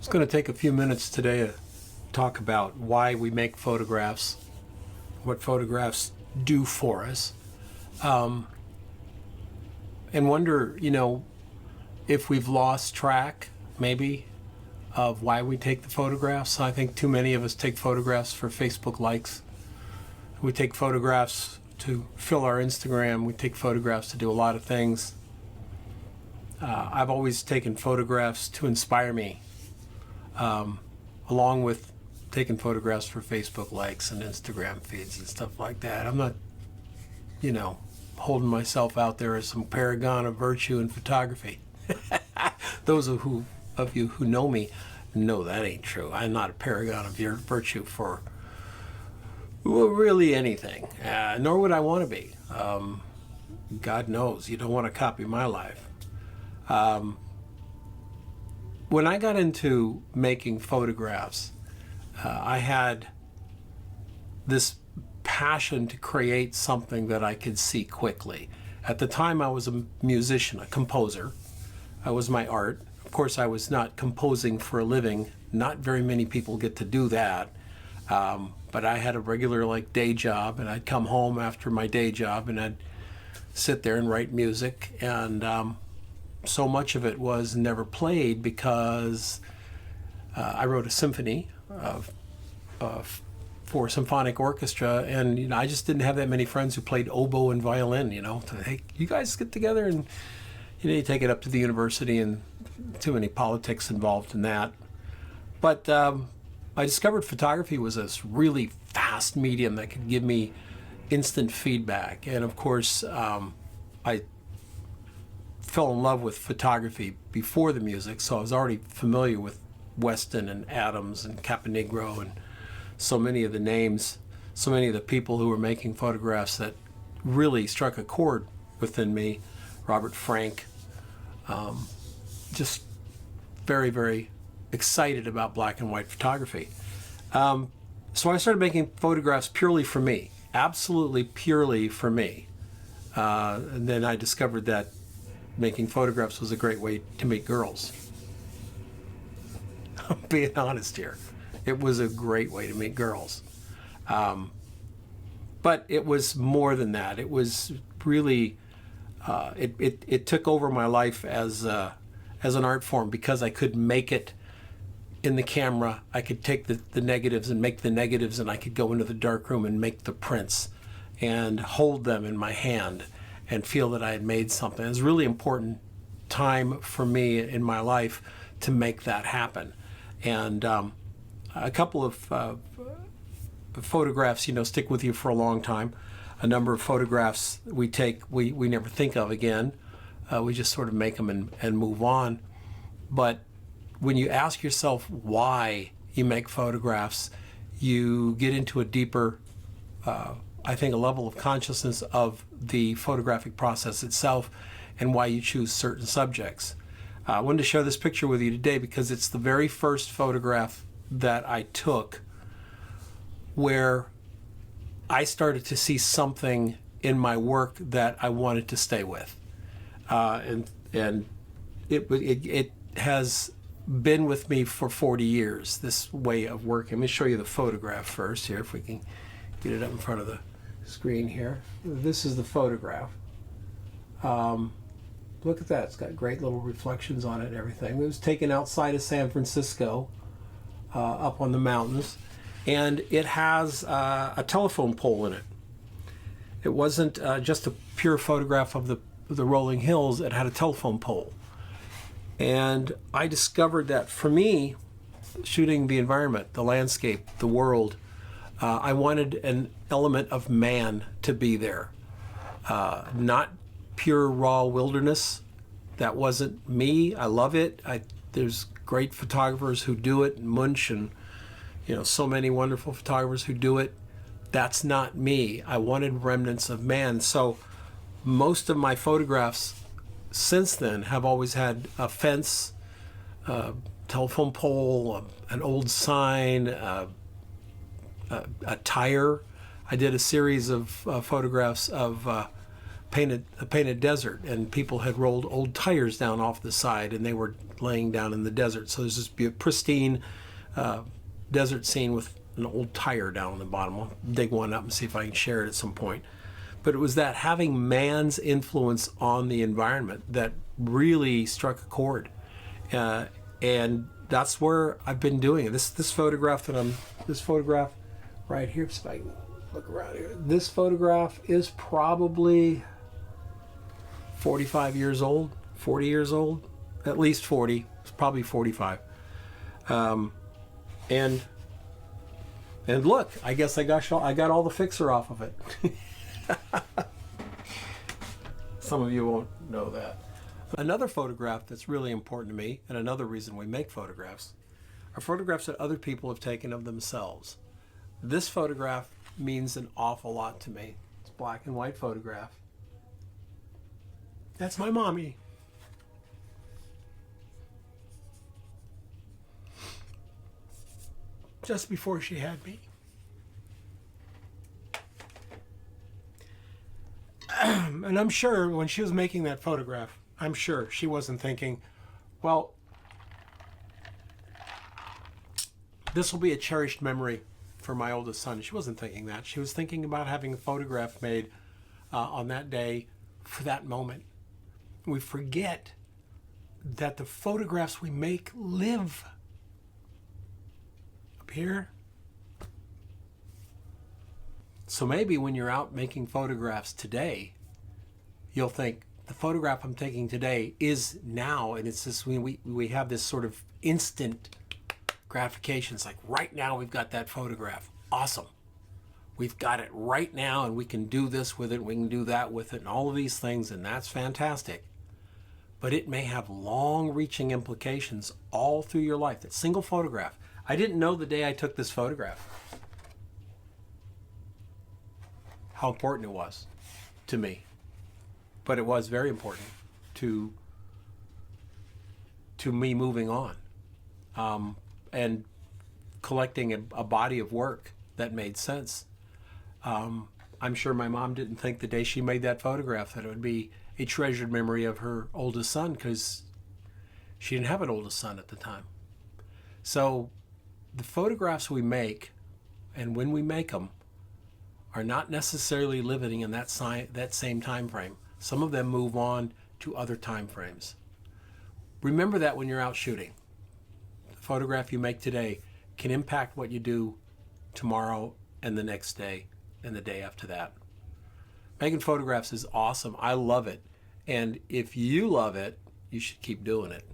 was going to take a few minutes today to talk about why we make photographs, what photographs do for us, and wonder, if we've lost track, maybe, of why we take the photographs. I think too many of us take photographs for Facebook likes. We take photographs to fill our Instagram. We take photographs to do a lot of things. I've always taken photographs to inspire me, along with taking photographs for Facebook likes and Instagram feeds and stuff like that. I'm not, holding myself out there as some paragon of virtue in photography. Those of you who know me know that ain't true. I'm not a paragon of virtue for really anything, nor would I want to be. God knows, you don't want to copy my life. When I got into making photographs, I had this passion to create something that I could see quickly. At the time, I was a musician, a composer. That was my art. Of course, I was not composing for a living. Not very many people get to do that. But I had a regular day job, and I'd come home after my day job and I'd sit there and write music. And so much of it was never played because I wrote a symphony for symphonic orchestra, and I just didn't have that many friends who played oboe and violin. Hey, you guys get together and you take it up to the university, and too many politics involved in that. But I discovered photography was this really fast medium that could give me instant feedback. And of course, I fell in love with photography before the music, so I was already familiar with Weston and Adams and Caponegro and so many of the names, so many of the people who were making photographs that really struck a chord within me. Robert Frank, just very, very excited about black and white photography. So I started making photographs purely for me, absolutely purely for me. And then I discovered that making photographs was a great way to meet girls. I'm being honest here. It was a great way to meet girls. But it was more than that. It was really, it took over my life as an art form because I could make it in the camera. I could take the negatives and make the negatives, and I could go into the darkroom and make the prints and hold them in my hand and feel that I had made something. It was a really important time for me in my life to make that happen. And a couple of photographs, stick with you for a long time. A number of photographs we take, we never think of again. We just sort of make them and move on. But when you ask yourself why you make photographs, you get into a deeper, I think, a level of consciousness of the photographic process itself and why you choose certain subjects. I wanted to share this picture with you today because it's the very first photograph that I took where I started to see something in my work that I wanted to stay with. And it has been with me for 40 years, this way of working. Let me show you the photograph first here, if we can get it up in front of the screen here. This is the photograph. Look at that. It's got great little reflections on it and everything. It was taken outside of San Francisco, up on the mountains, and it has a telephone pole in it. It wasn't just a pure photograph of the rolling hills. It had a telephone pole. And I discovered that for me, shooting the environment, the landscape, the world, I wanted an element of man to be there. Not pure raw wilderness. That wasn't me. I love it. There's great photographers who do it, Munch and so many wonderful photographers who do it. That's not me. I wanted remnants of man. So most of my photographs since then have always had a fence, a telephone pole, an old sign, a tire. I did a series of photographs of painted desert, and people had rolled old tires down off the side, and they were laying down in the desert. So there's this pristine desert scene with an old tire down on the bottom. I'll dig one up and see if I can share it at some point. But it was that having man's influence on the environment that really struck a chord, and that's where I've been doing it. This photograph right here, if I can look around here. This photograph is probably 45 years old, 40 years old, at least 40. It's probably 45. And look, I guess I got all the fixer off of it. Some of you won't know that. Another photograph that's really important to me, and another reason we make photographs, are photographs that other people have taken of themselves. This photograph means an awful lot to me. It's a black and white photograph. That's my mommy. Just before she had me. And I'm sure when she was making that photograph, I'm sure she wasn't thinking, well, this will be a cherished memory for my oldest son. She wasn't thinking that. She was thinking about having a photograph made on that day for that moment. We forget that the photographs we make live up here. So maybe when you're out making photographs today, you'll think, the photograph I'm taking today is now, and it's this, we have this sort of instant gratification. It's like, right now we've got that photograph. Awesome. We've got it right now, and we can do this with it, we can do that with it, and all of these things, and that's fantastic. But it may have long-reaching implications all through your life. That single photograph. I didn't know the day I took this photograph how important it was to me. But it was very important to me moving on, and collecting a body of work that made sense. I'm sure my mom didn't think the day she made that photograph that it would be a treasured memory of her oldest son, because she didn't have an oldest son at the time. So the photographs we make, and when we make them, are not necessarily living in that same time frame. Some of them move on to other time frames. Remember that when you're out shooting. The photograph you make today can impact what you do tomorrow and the next day and the day after that. Making photographs is awesome. I love it. And if you love it, you should keep doing it.